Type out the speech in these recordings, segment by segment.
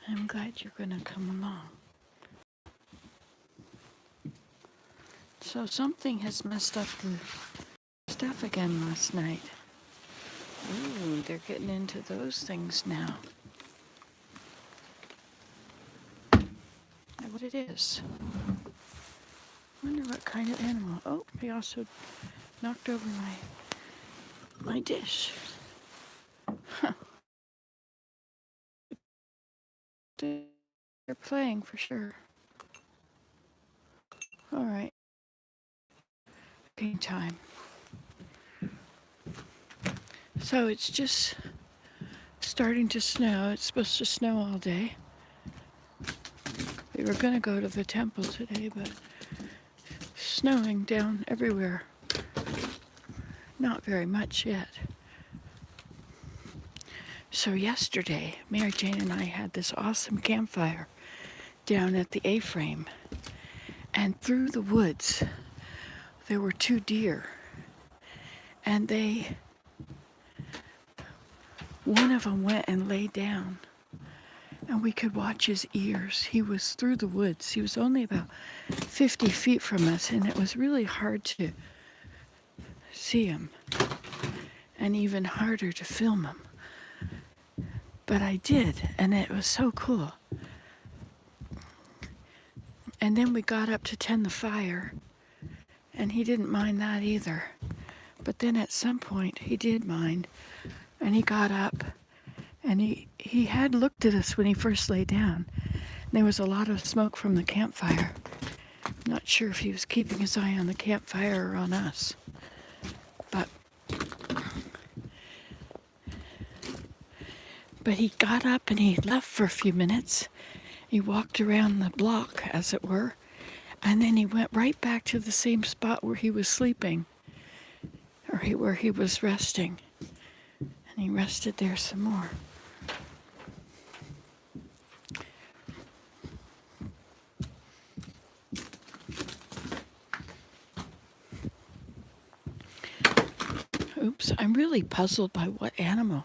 I'm glad you're gonna come along. So something has messed up the stuff again last night. Ooh, they're getting into those things now. What it is. Wonder what kind of animal. Oh, he also knocked over my dish. Huh. They're playing for sure. All right. Game time. So it's just starting to snow. It's supposed to snow all day. We were going to go to the temple today, but snowing down everywhere. Not very much yet. So yesterday, Mary Jane and I had this awesome campfire down at the A-frame. And through the woods, there were 2 deer. And one of them went and lay down. And we could watch his ears. He was through the woods. He was only about 50 feet from us, and it was really hard to see him. And even harder to film him. But I did, and it was so cool. And then we got up to tend the fire, and he didn't mind that either. But then at some point, he did mind, and he got up, and he had looked at us when he first lay down. There was a lot of smoke from the campfire. Not sure if he was keeping his eye on the campfire or on us. But he got up and he left for a few minutes. He walked around the block, as it were, and then he went right back to the same spot where he was sleeping, or where he was resting. And he rested there some more. Oops, I'm really puzzled by what animal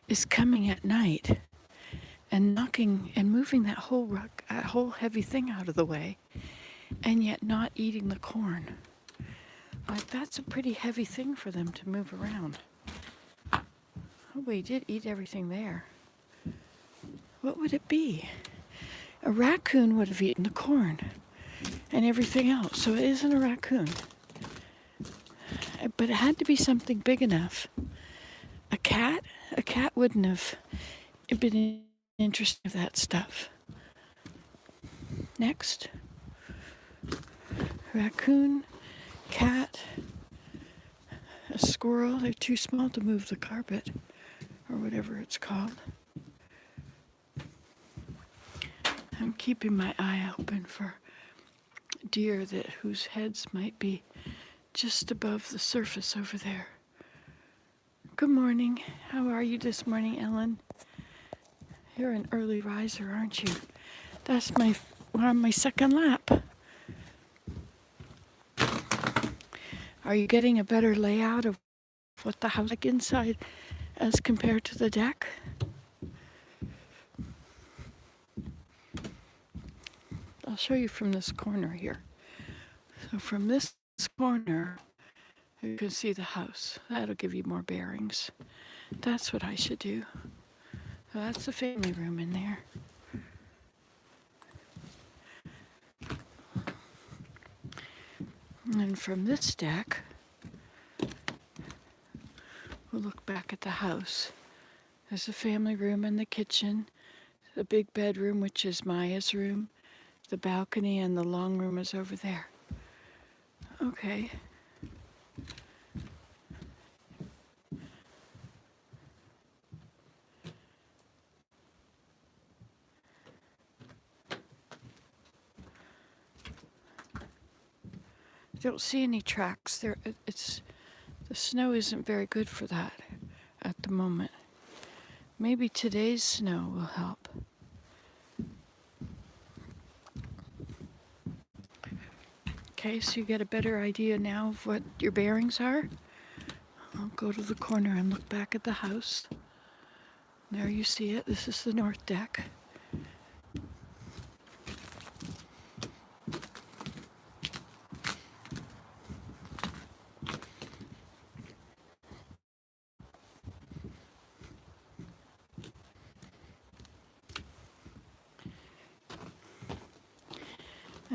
is coming at night and knocking and moving that whole heavy thing out of the way, and yet not eating the corn. Like, that's a pretty heavy thing for them to move around. Oh, but he did eat everything there. What would it be? A raccoon would have eaten the corn and everything else, so it isn't a raccoon. But it had to be something big enough. A cat? A cat wouldn't have been interested in that stuff. Next. Raccoon, cat, a squirrel. They're too small to move the carpet, or whatever it's called. I'm keeping my eye open for deer whose heads might be just above the surface over there. Good morning. How are you this morning, Ellen? You're an early riser, aren't you? We're on my second lap. Are you getting a better layout of what the house is like inside as compared to the deck? I'll show you from this corner here. So from this corner, you can see the house. That'll give you more bearings. That's what I should do. So that's the family room in there. And from this deck, we'll look back at the house. There's the family room and the kitchen, the big bedroom, which is Maya's room, the balcony, and the long room is over there. Okay. I don't see any tracks there. The snow isn't very good for that at the moment. Maybe today's snow will help. Okay, so you get a better idea now of what your bearings are. I'll go to the corner and look back at the house. There you see it. This is the north deck.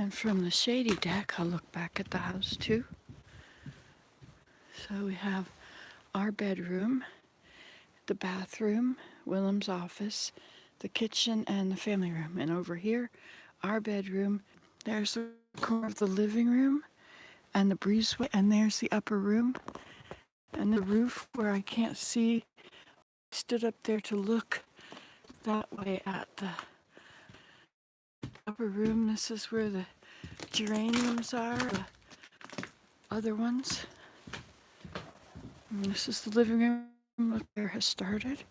And from the shady deck, I'll look back at the house too. So we have our bedroom, the bathroom, Willem's office, the kitchen, and the family room. And over here, our bedroom, there's the corner of the living room and the breezeway, and there's the upper room and the roof where I can't see. I stood up there to look that way at the upper room. This is where the geraniums are, the other ones. And this is the living room. Look, there has started.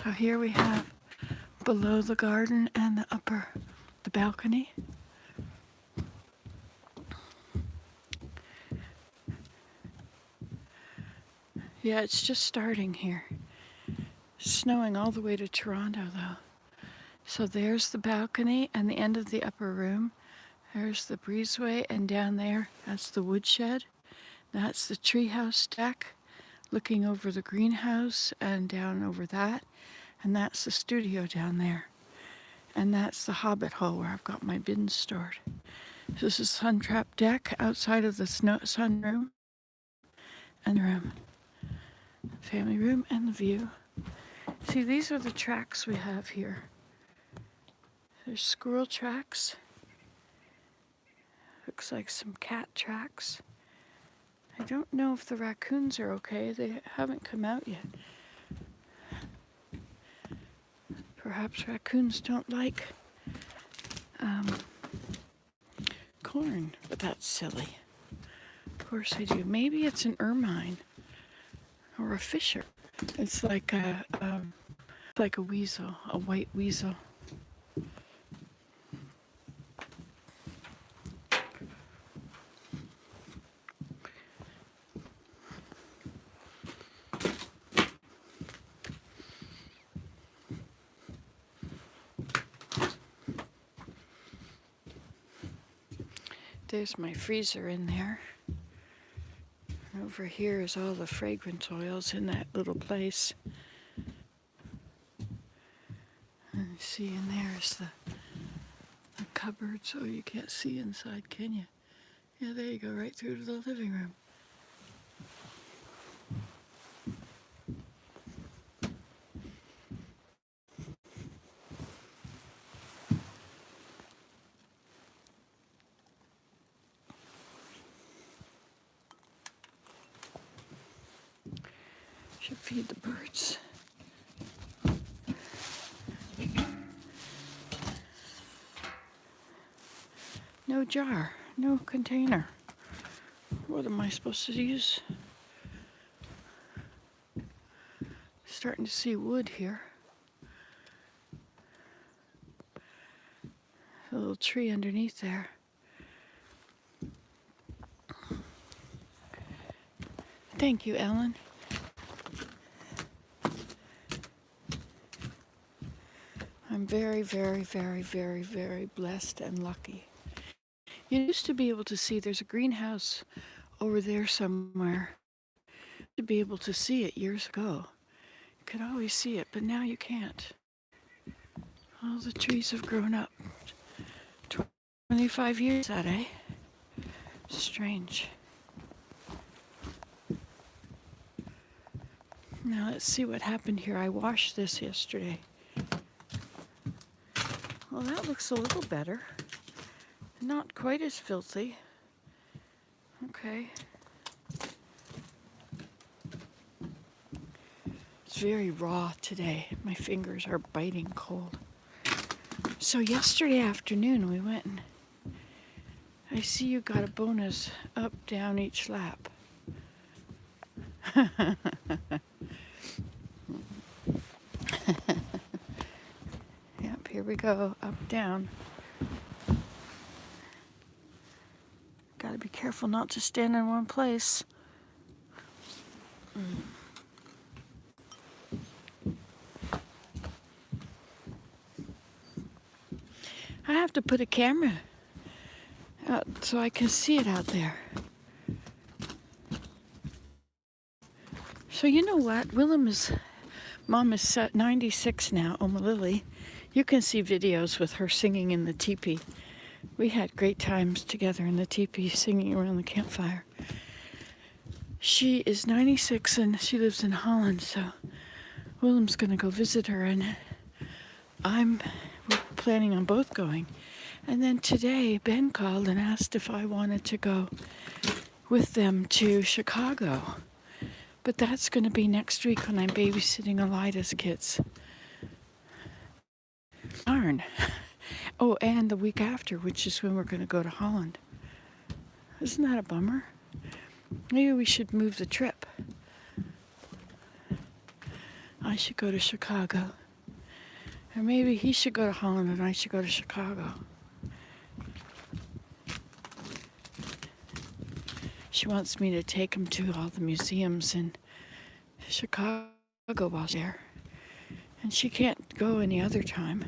So here we have below the garden and the balcony. Yeah, it's just starting here. Snowing all the way to Toronto though. So there's the balcony and the end of the upper room. There's the breezeway, and down there, that's the woodshed. That's the treehouse deck, looking over the greenhouse and down over that. And that's the studio down there. And that's the hobbit hole where I've got my bins stored. This is sun trap deck outside of the sunroom and the room. Family room and the view. See, these are the tracks we have here. There's squirrel tracks. Looks like some cat tracks. I don't know if the raccoons are okay. They haven't come out yet. Perhaps raccoons don't like corn, but that's silly. Of course they do. Maybe it's an ermine or a fisher. It's like a weasel, a white weasel. There's my freezer in there. And over here is all the fragrance oils in that little place. And you see in there is the cupboard, so you can't see inside, can you? Yeah, there you go, right through to the living room. Should feed the birds. No jar, no container. What am I supposed to use? Starting to see wood here. A little tree underneath there. Thank you, Ellen. I'm very, very, very, very, very blessed and lucky. You used to be able to see, there's a greenhouse over there somewhere. To be able to see it years ago. You could always see it, but now you can't. All the trees have grown up. 25 years that, eh? Strange. Now let's see what happened here. I washed this yesterday. Well, that looks a little better. Not quite as filthy. Okay. It's very raw today. My fingers are biting cold. So yesterday afternoon we went and I see you got a bonus up, down each lap. Yep, here we go, up, down. Gotta be careful not to stand in one place. I have to put a camera out so I can see it out there. So you know what? Mom is 96 now, Oma Lily. You can see videos with her singing in the teepee We had great times together in the teepee singing around the campfire. She is 96 and she lives in Holland, so Willem's going to go visit her, and we're planning on both going. And then today, Ben called and asked if I wanted to go with them to Chicago. But that's going to be next week when I'm babysitting Elida's kids. Darn. Oh, and the week after, which is when we're going to go to Holland. Isn't that a bummer? Maybe we should move the trip. I should go to Chicago. Or maybe he should go to Holland and I should go to Chicago. She wants me to take him to all the museums in Chicago while she's there. And she can't go any other time.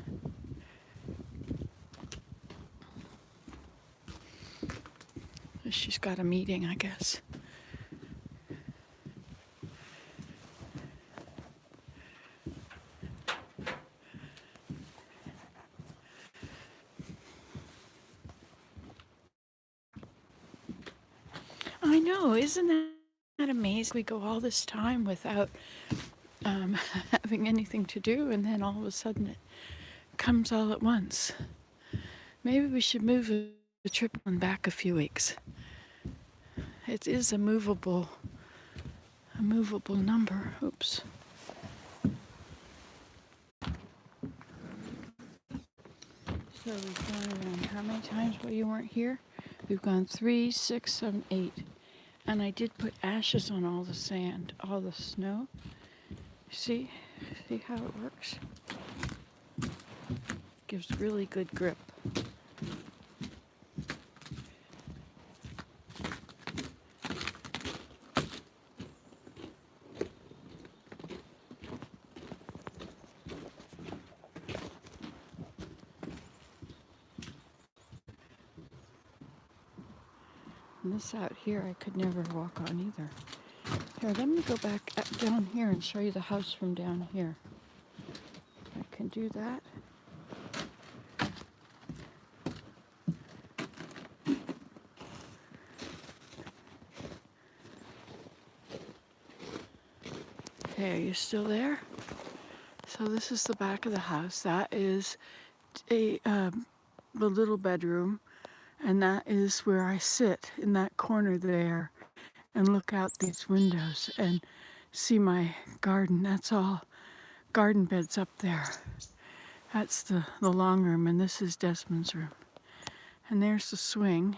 She's got a meeting, I guess. I know, isn't that amazing? We go all this time without having anything to do, and then all of a sudden it comes all at once. Maybe we should move the trip on back a few weeks. It is a movable number. Oops. So we've gone around how many times while you weren't here? We've gone 3, 6, 7, 8. And I did put ashes on all the sand, all the snow. See how it works? Gives really good grip. And this out here I could never walk on either. Here, let me go back down here and show you the house from down here. I can do that. Okay, are you still there? So this is the back of the house. That is the little bedroom, and that is where I sit in that corner there and look out these windows and see my garden. That's all garden beds up there. That's the long room, and this is Desmond's room. And there's the swing.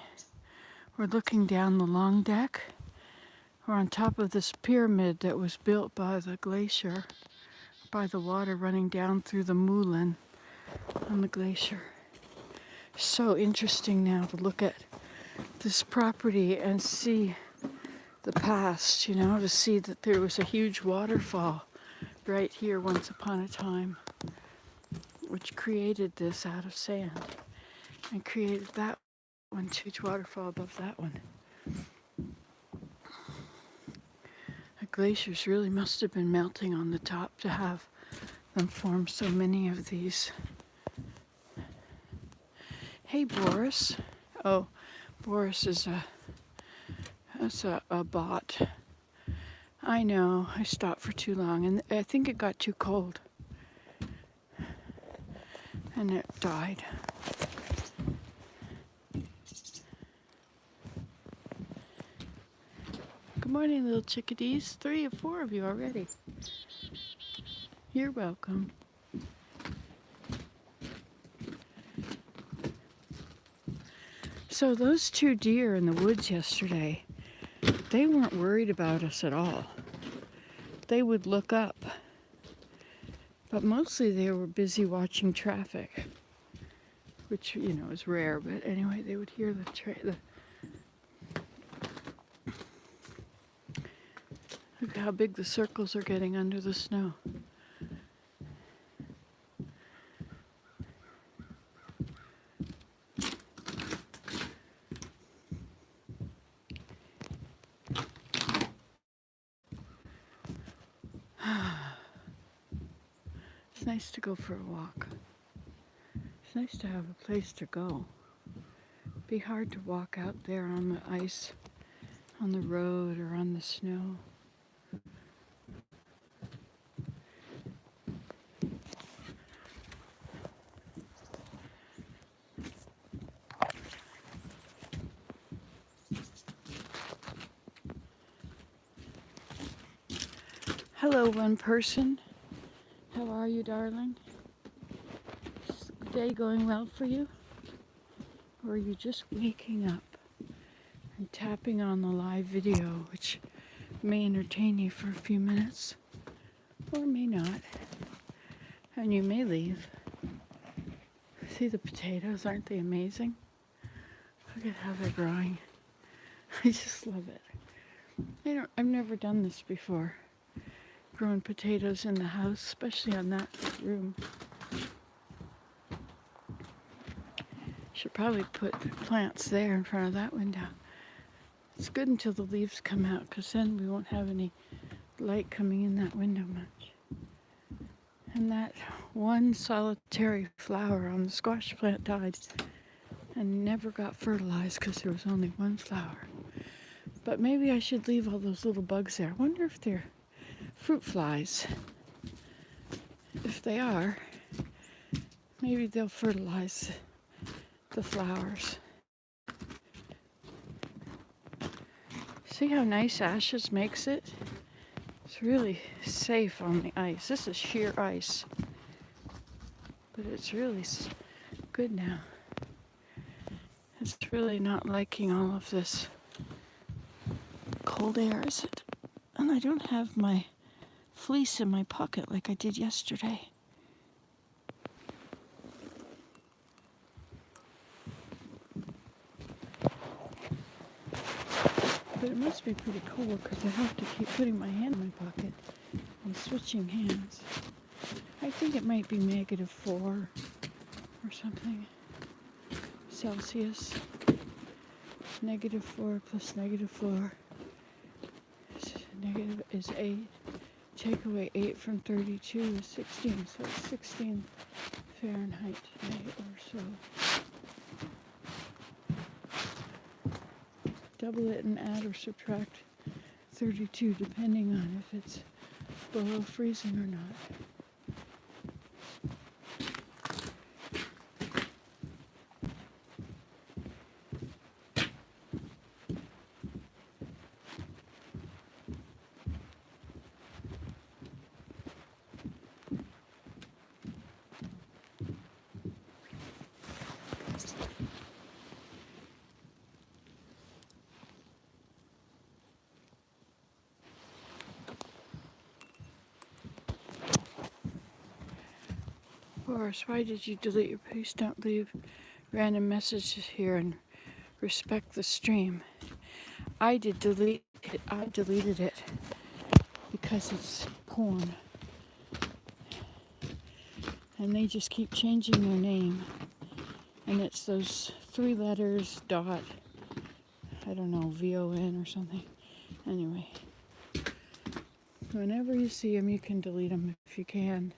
We're looking down the long deck. We're on top of this pyramid that was built by the glacier, by the water running down through the moulin on the glacier. So interesting now to look at this property and see the past, to see that there was a huge waterfall right here once upon a time, which created this out of sand and created that one, huge waterfall above that one. The glaciers really must have been melting on the top to have them form so many of these. Hey, Boris. Oh, Boris is a bot. I know, I stopped for too long, and I think it got too cold. And it died. Good morning, little chickadees. 3 or 4 of you already. You're welcome. So those 2 deer in the woods yesterday, they weren't worried about us at all. They would look up, but mostly they were busy watching traffic, which, is rare, but anyway, they would hear the look how big the circles are getting under the snow. It's nice to go for a walk. It's nice to have a place to go. Be hard to walk out there on the ice, on the road, or on the snow. Hello, one person. How are you, darling? Is the day going well for you? Or are you just waking up and tapping on the live video, which may entertain you for a few minutes, or may not, and you may leave. See the potatoes, aren't they amazing? Look at how they're growing. I just love it. I've never done this before. Growing potatoes in the house, especially on that room. Should probably put plants there in front of that window. It's good until the leaves come out, because then we won't have any light coming in that window much. And that one solitary flower on the squash plant died and never got fertilized because there was only one flower. But maybe I should leave all those little bugs there. I wonder if they're fruit flies. If they are, maybe they'll fertilize the flowers. See how nice Ashes makes it? It's really safe on the ice. This is sheer ice, but it's really good now. It's really not liking all of this cold air, is it? And I don't have my fleece in my pocket like I did yesterday. But it must be pretty cool because I have to keep putting my hand in my pocket and switching hands. I think it might be -4 or something Celsius. -4 plus -4 is 8. Take away 8 from 32 is 16. So it's 16 Fahrenheit today or so. Double it and add or subtract 32 depending on if it's below freezing or not. Boris, why did you delete your post? Don't leave random messages here and respect the stream. I deleted it because it's porn. And they just keep changing their name. And it's those 3 letters, dot, I don't know, VON or something. Anyway, whenever you see them, you can delete them if you can.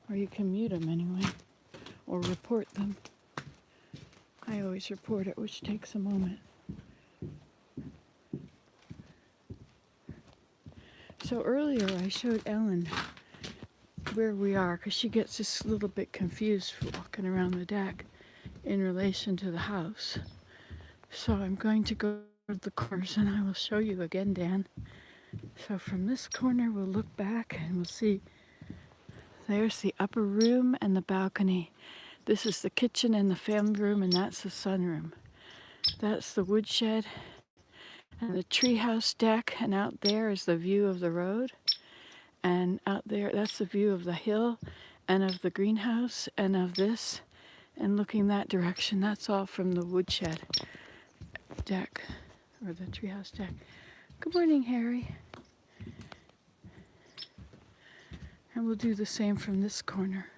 Or you can mute them anyway, or report them. I always report it, which takes a moment. So earlier I showed Ellen where we are, because she gets just a little bit confused walking around the deck in relation to the house. So I'm going to go to the corners and I will show you again, Dan. So from this corner we'll look back and we'll see there's the upper room and the balcony. This is the kitchen and the family room, and that's the sunroom. That's the woodshed and the treehouse deck, and out there is the view of the road. And out there, that's the view of the hill and of the greenhouse and of this. And looking that direction, that's all from the woodshed deck, or the treehouse deck. Good morning, Harry. And we'll do the same from this corner.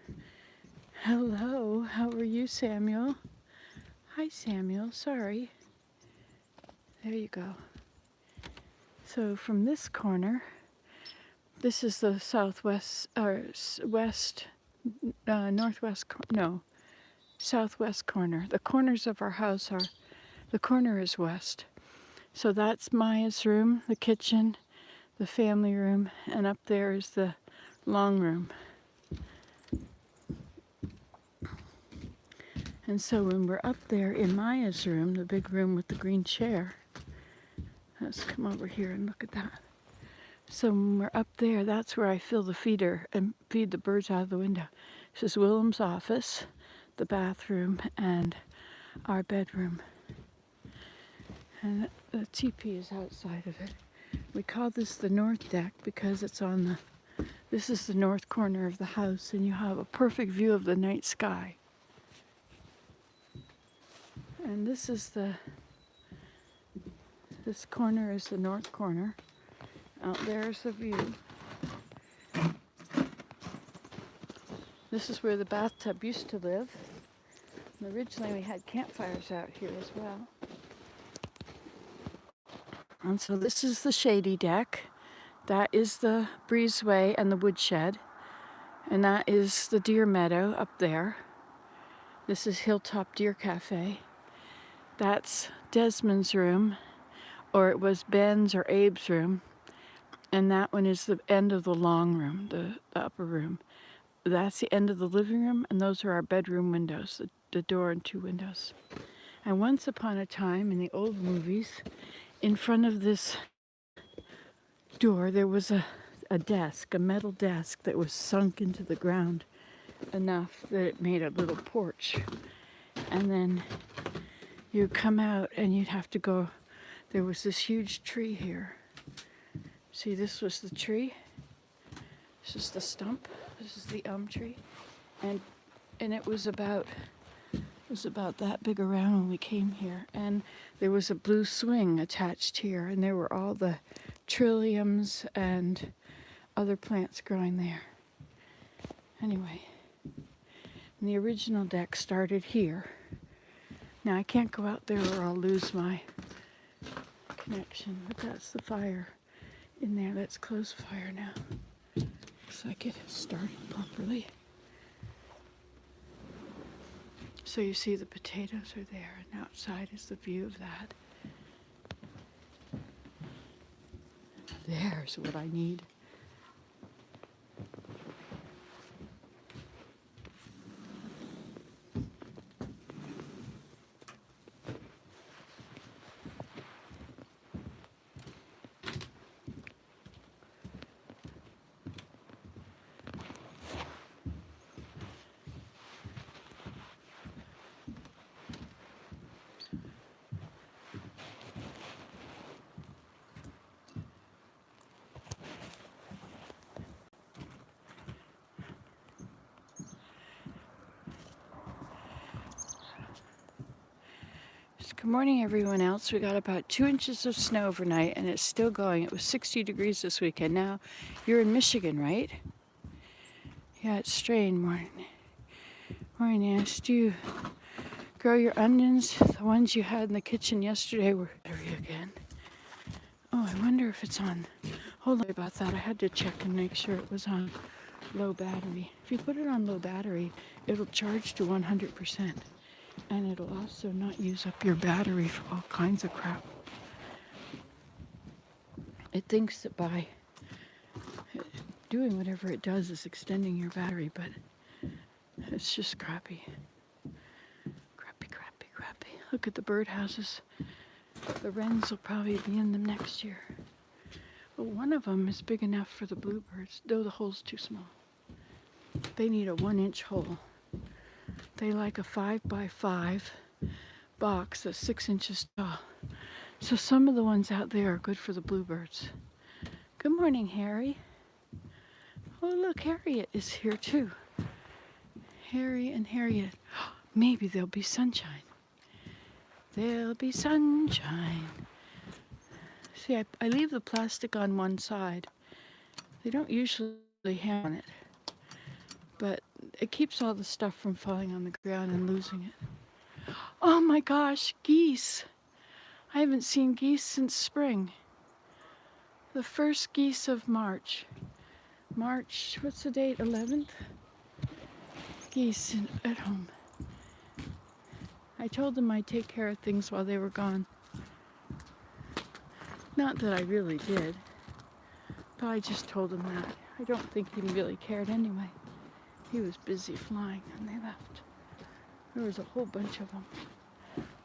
Hello, how are you, Samuel? Hi, Samuel, sorry. There you go. So from this corner, this is the southwest, or southwest corner. The corners of our house are The corner is west. So that's Maya's room, the kitchen, the family room, and up there is the long room. And so when we're up there in Maya's room, the big room with the green chair, let's come over here and look at that. So when we're up there, that's where I fill the feeder and feed the birds out of the window. This is Willem's office, the bathroom, and our bedroom. And the teepee is outside of it. We call this the north deck because it's on this is the north corner of the house, and you have a perfect view of the night sky. And this corner is the north corner. Out there's the view. This is where the bathtub used to live. And originally we had campfires out here as well. And so this is the shady deck. That is the breezeway and the woodshed. And that is the deer meadow up there. This is Hilltop Deer Cafe. That's Desmond's room, or it was Ben's or Abe's room. And that one is the end of the long room, the upper room. That's the end of the living room, and those are our bedroom windows, the door and two windows. And once upon a time in the old movies, in front of this door, there was a desk, a metal desk that was sunk into the ground enough that it made a little porch. And then you'd come out and you'd have to go, there was this huge tree here. See, this was the tree. This is the stump. This is the elm tree. And it was about that big around when we came here. And there was a blue swing attached here, and there were all the trilliums and other plants growing there. Anyway, and the original deck started here. Now I can't go out there or I'll lose my connection, but that's the fire in there. Let's close the fire now. Looks like it started properly. So you see the potatoes are there, and outside is the view of that. There's what I need. Good morning, everyone else. We got about 2 inches of snow overnight, and it's still going. It was 60 degrees this weekend. Now, you're in Michigan, right? Yeah, it's strange. Morning, Ash. Do you grow your onions? The ones you had in the kitchen yesterday were battery again. Oh, I wonder if it's on. Hold on about that. I had to check and make sure it was on low battery. If you put it on low battery, it'll charge to 100%. And it'll also not use up your battery for all kinds of crap. It thinks that by doing whatever it does is extending your battery, but it's just crappy. Crappy. Look at the birdhouses. The wrens will probably be in them next year. But one of them is big enough for the bluebirds, though the hole's too small. They need a 1-inch hole. They like a 5x5 box that's 6 inches tall. So some of the ones out there are good for the bluebirds. Good morning, Harry. Oh, look, Harriet is here too. Harry and Harriet. Maybe there'll be sunshine. There'll be sunshine. See, I leave the plastic on one side. They don't usually hang on it, but it keeps all the stuff from falling on the ground and losing it. Oh my gosh, geese. I haven't seen geese since spring. The first geese of March. March, what's the date? 11th? Geese at home. I told them I'd take care of things while they were gone. Not that I really did, but I just told him that. I don't think he really cared anyway. He was busy flying and they left. There was a whole bunch of them.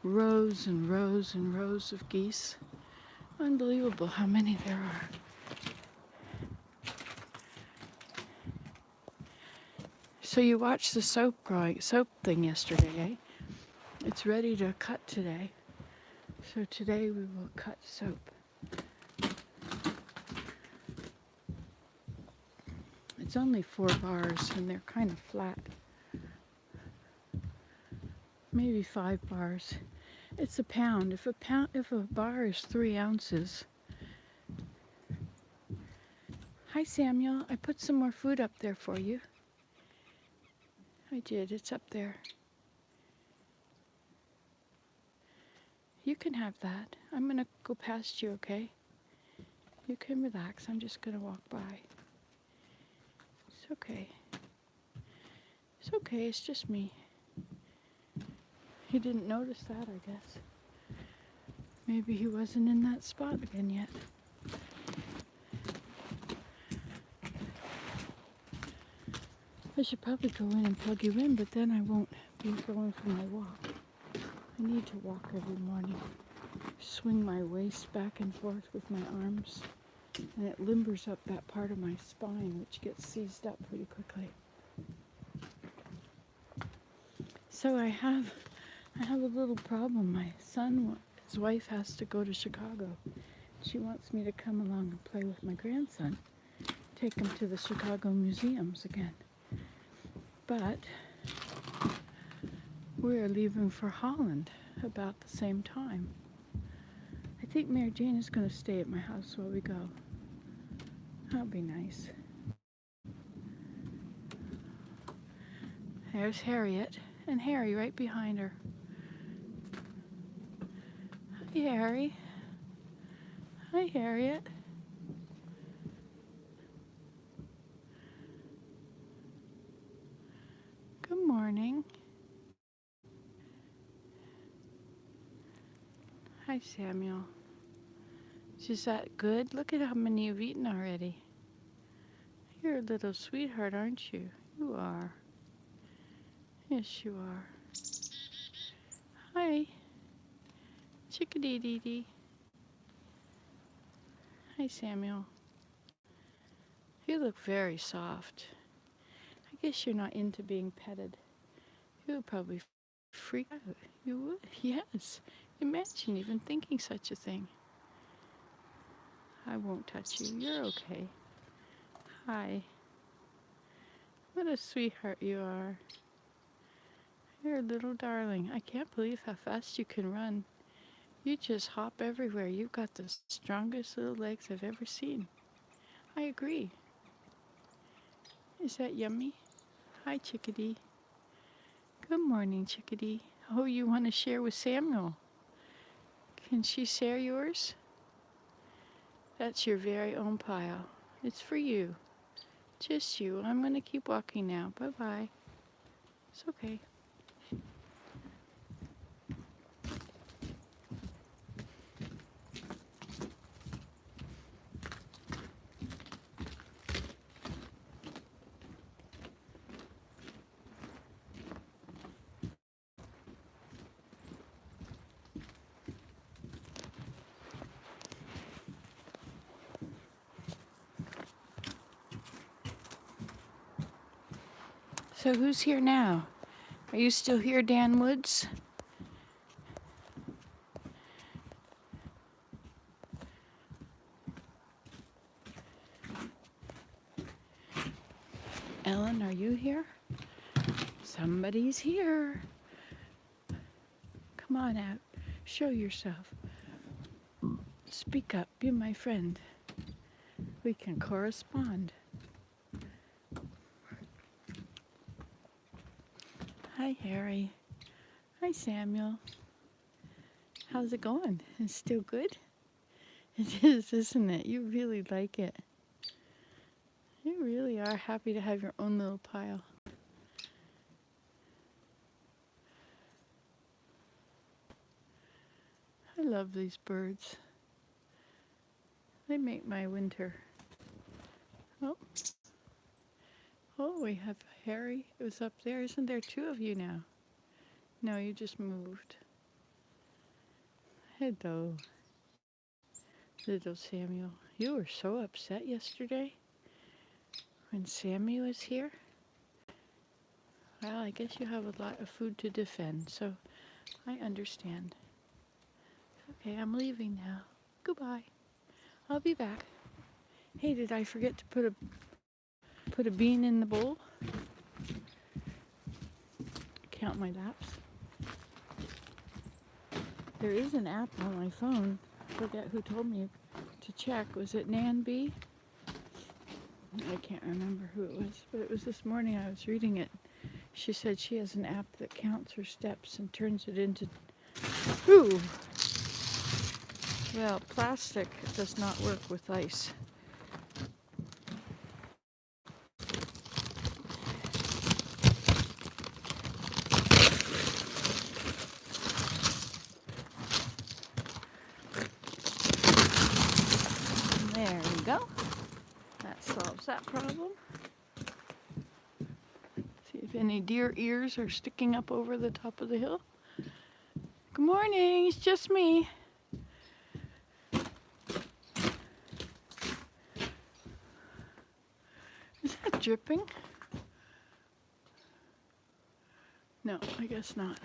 Rows and rows and rows of geese. Unbelievable how many there are. So you watched the soap thing yesterday, eh? It's ready to cut today. So today we will cut soap. It's only 4 bars and they're kind of flat. Maybe 5 bars. It's a pound. If a bar is 3 ounces. Hi Samuel, I put some more food up there for you. I did, it's up there. You can have that. I'm gonna go past you, okay? You can relax, I'm just gonna walk by. It's okay. It's okay, it's just me. He didn't notice that, I guess. Maybe he wasn't in that spot again yet. I should probably go in and plug you in, but then I won't be going for my walk. I need to walk every morning. Swing my waist back and forth with my arms, and it limbers up that part of my spine, which gets seized up pretty quickly. So I have a little problem. My son, his wife has to go to Chicago. She wants me to come along and play with my grandson, take him to the Chicago museums again. But we're leaving for Holland about the same time. I think Mary Jane is going to stay at my house while we go. That'll be nice. There's Harriet, and Harry right behind her. Hi, Harry. Hi, Harriet. Good morning. Hi, Samuel. Is that good? Look at how many you've eaten already. You're a little sweetheart, aren't you? You are. Yes, you are. Hi. Chickadee-dee-dee. Hi, Samuel. You look very soft. I guess you're not into being petted. You would probably freak out. You would? Yes. Imagine even thinking such a thing. I won't touch you. You're okay. Hi. What a sweetheart you are. You're a little darling. I can't believe how fast you can run. You just hop everywhere. You've got the strongest little legs I've ever seen. I agree. Is that yummy? Hi, Chickadee. Good morning, Chickadee. Oh, you want to share with Samuel? Can she share yours? That's your very own pile. It's for you. Just you. I'm going to keep walking now. Bye-bye. It's okay. So who's here now? Are you still here, Dan Woods? Ellen, are you here? Somebody's here. Come on out. Show yourself. Speak up. Be my friend. We can correspond. Hi, Harry. Hi, Samuel. How's it going? It's still good? It is, isn't it? You really like it. You really are happy to have your own little pile. love these birds. They make my winter. Oh, oh, we have Harry. It was up there. Isn't there two of you now? No, you just moved. Hello, little Samuel. You were so upset yesterday when Sammy was here. Well, I guess you have a lot of food to defend, so I understand. Okay, I'm leaving now. Goodbye. I'll be back. Hey, did I forget to put a bean in the bowl? Count my laps. There is an app on my phone. I forget who told me to check. Was it Nan B? I can't remember who it was, but it was this morning I was reading it. She said she has an app that counts her steps and turns it into... Ooh! Well, plastic does not work with ice. There we go. That solves that problem. See if any deer ears are sticking up over the top of the hill. Good morning, it's just me. Is that dripping? No, I guess not.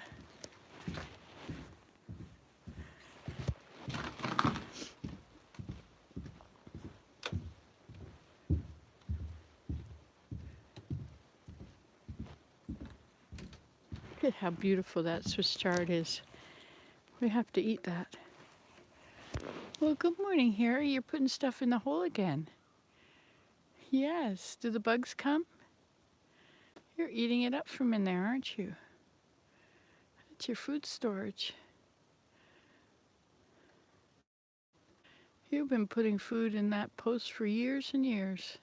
Look at how beautiful that Swiss chard is. We have to eat that. Well, good morning, Harry. You're putting stuff in the hole again. Yes. Do the bugs come? You're eating it up from in there, aren't you? That's your food storage. You've been putting food in that post for years and years.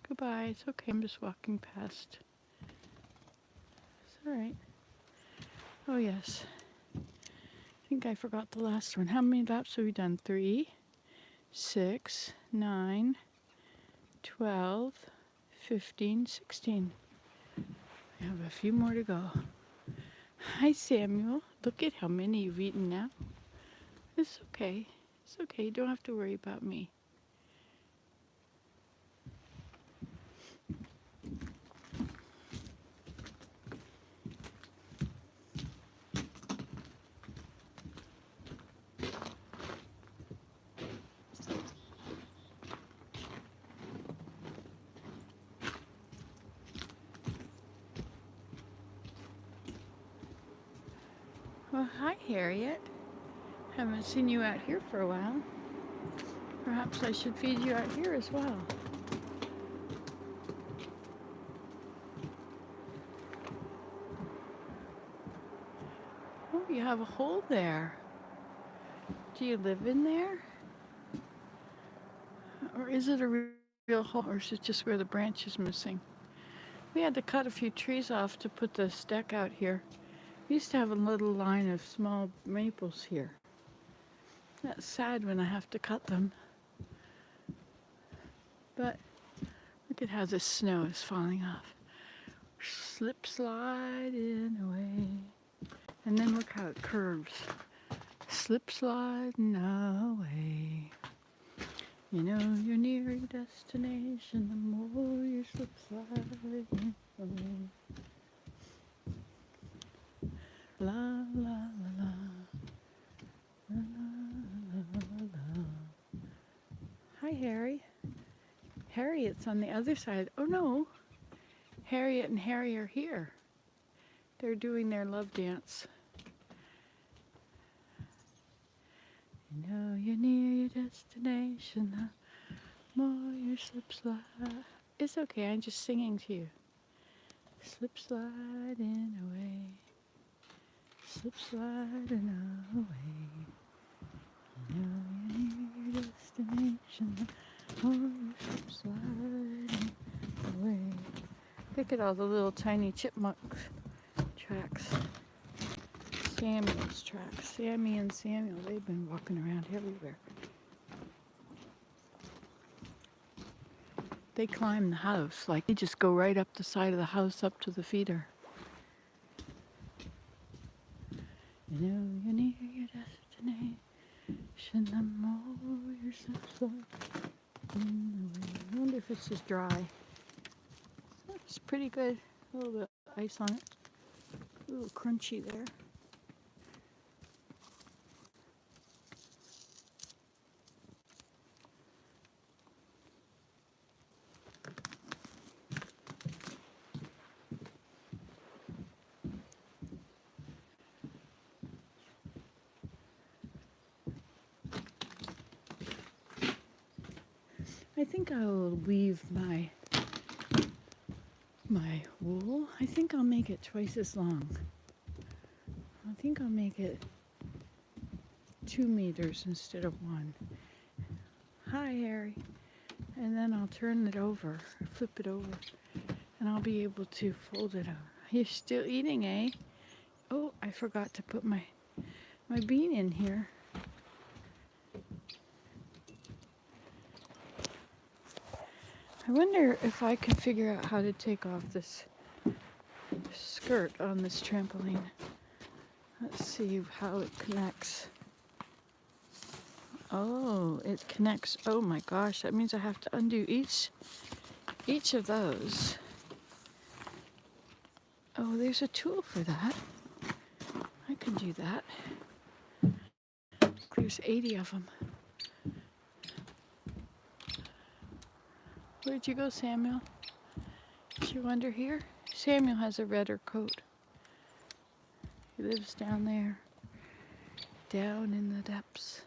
Goodbye. It's okay. I'm just walking past. It's all right. Oh, yes. I think I forgot the last one. How many laps have we done? 3, 6, 9, 12, 15, 16. We have a few more to go. Hi, Samuel. Look at how many you've eaten now. It's okay. It's okay. You don't have to worry about me. Well, hi, Harriet. Haven't seen you out here for a while. Perhaps I should feed you out here as well. Oh, you have a hole there. Do you live in there? Or is it a real hole, or is it just where the branch is missing? We had to cut a few trees off to put this deck out here. We used to have a little line of small maples here. That's sad when I have to cut them. But look at how the snow is falling off. Slip sliding away. And then look how it curves. Slip sliding away. You know you're near your destination the more you slip sliding away. La la la la. La la la la. Hi, Harry. Harriet's on the other side. Oh no. Harriet and Harry are here. They're doing their love dance. You know you're near your destination the more you slip slide. It's okay, I'm just singing to you. Slip sliding away. Slip sliding away. You know you're near your destination the more you slip sliding away. Look at all the little tiny chipmunk tracks. Samuel's tracks. Sammy and Samuel, they've been walking around everywhere. They climb the house, like they just go right up the side of the house up to the feeder. You know you're near your destination, the more yourself in the way. I wonder if it's just dry. It's pretty good. A little bit of ice on it. A little crunchy there. I think I'll weave my wool. I think I'll make it twice as long. I think I'll make it 2 meters instead of 1. Hi, Harry. And then I'll turn it over, flip it over, and I'll be able to fold it over. You're still eating, eh? Oh, I forgot to put my bean in here. I wonder if I can figure out how to take off this skirt on this trampoline. Let's see how it connects. Oh, it connects. Oh my gosh, that means I have to undo each of those. Oh, there's a tool for that. I can do that. There's 80 of them. Where'd you go, Samuel? Is you under here? Samuel has a redder coat. He lives down there, down in the depths.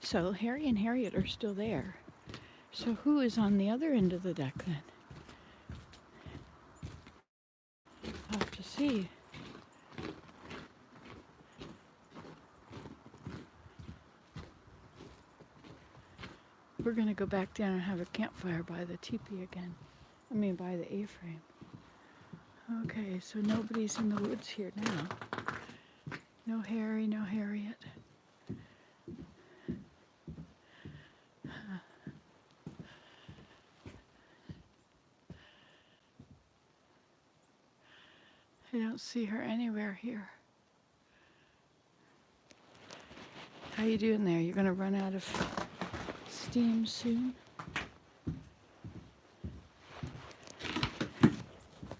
So Harry and Harriet are still there. So who is on the other end of the deck then? I'll have to see. We're going to go back down and have a campfire by the teepee again. By the A-frame. Okay, so nobody's in the woods here now. No Harry, no Harriet. I don't see her anywhere here. How you doing there? You're going to run out of steam soon?